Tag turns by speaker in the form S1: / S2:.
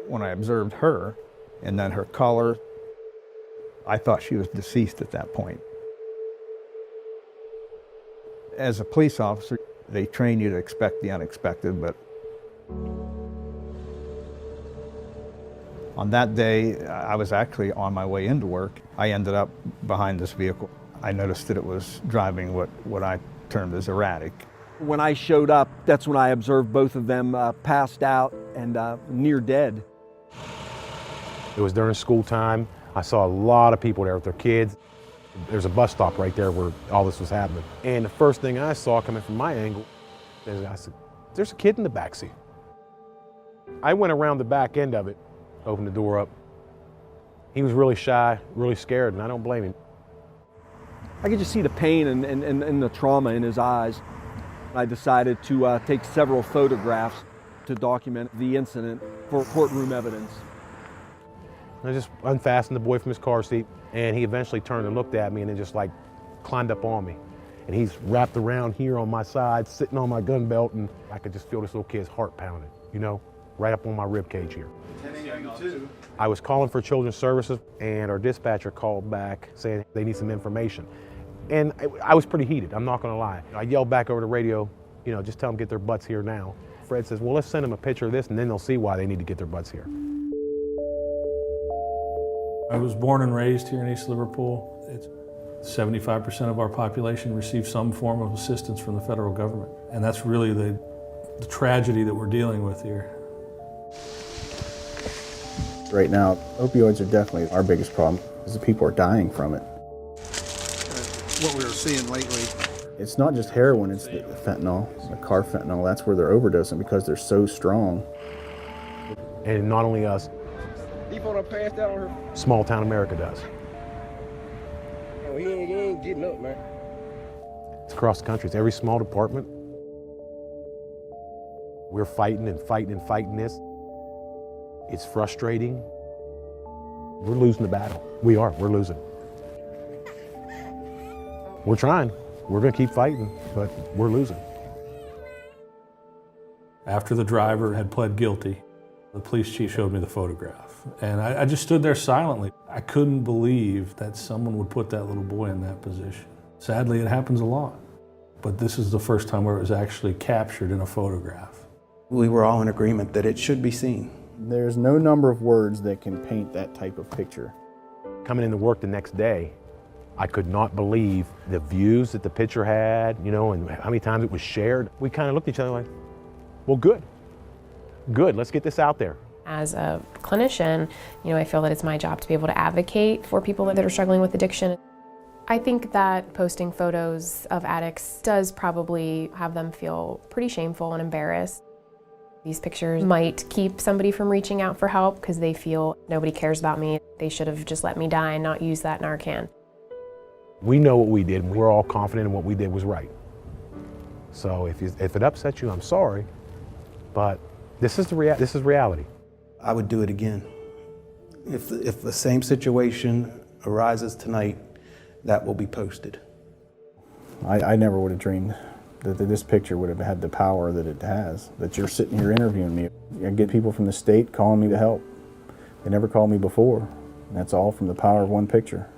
S1: When I observed her and then her color, I thought she was deceased at that point. As a police officer, they train you to expect the unexpected, but on that day, I was actually on my way into work. I ended up behind this vehicle. I noticed that it was driving what I termed as erratic.
S2: When I showed up, that's when I observed both of them passed out and near dead.
S3: It was during school time. I saw a lot of people there with their kids. There's a bus stop right there where all this was happening. And the first thing I saw coming from my angle, I said, there's a kid in the backseat. I went around the back end of it, opened the door up. He was really shy, really scared, and I don't blame him.
S2: I could just see the pain and the trauma in his eyes. I decided to take several photographs to document the incident for courtroom evidence.
S3: I just unfastened the boy from his car seat, and he eventually turned and looked at me and then just like climbed up on me. And he's wrapped around here on my side, sitting on my gun belt, and I could just feel this little kid's heart pounding, you know, right up on my rib cage here. I was calling for Children's Services, and our dispatcher called back saying they need some information. And I was pretty heated, I'm not gonna lie. I yelled back over the radio, you know, just tell them get their butts here now. Fred says, well, let's send them a picture of this and then they'll see why they need to get their butts here.
S4: I was born and raised here in East Liverpool. 75% of our population receives some form of assistance from the federal government. And that's really the tragedy that we're dealing with here.
S5: Right now, opioids are definitely our biggest problem, because the people are dying from it.
S6: What we were seeing lately.
S5: It's not just heroin, it's the fentanyl, the carfentanil. That's where they're overdosing because they're so strong.
S3: And not only us, small town America does.
S6: He ain't getting up, man.
S3: It's across the country, it's every small department. We're fighting and fighting and fighting this. It's frustrating. We're losing the battle. We're losing. We're trying. We're gonna keep fighting, but we're losing.
S4: After the driver had pled guilty, the police chief showed me the photograph. And I just stood there silently. I couldn't believe that someone would put that little boy in that position. Sadly, it happens a lot. But this is the first time where it was actually captured in a photograph.
S7: We were all in agreement that it should be seen.
S5: There's no number of words that can paint that type of picture.
S3: Coming into work the next day, I could not believe the views that the picture had, you know, and how many times it was shared. We kind of looked at each other like, well, good, let's get this out there.
S8: As a clinician, you know, I feel that it's my job to be able to advocate for people that are struggling with addiction. I think that posting photos of addicts does probably have them feel pretty shameful and embarrassed. These pictures might keep somebody from reaching out for help because they feel nobody cares about me. They should have just let me die and not used that Narcan.
S3: We know what we did, and we're all confident in what we did was right. So if it upsets you, I'm sorry, but this is reality.
S7: I would do it again. If the same situation arises tonight, that will be posted.
S5: I never would have dreamed that this picture would have had the power that it has, that you're sitting here interviewing me. I get people from the state calling me to help. They never called me before. And that's all from the power of one picture.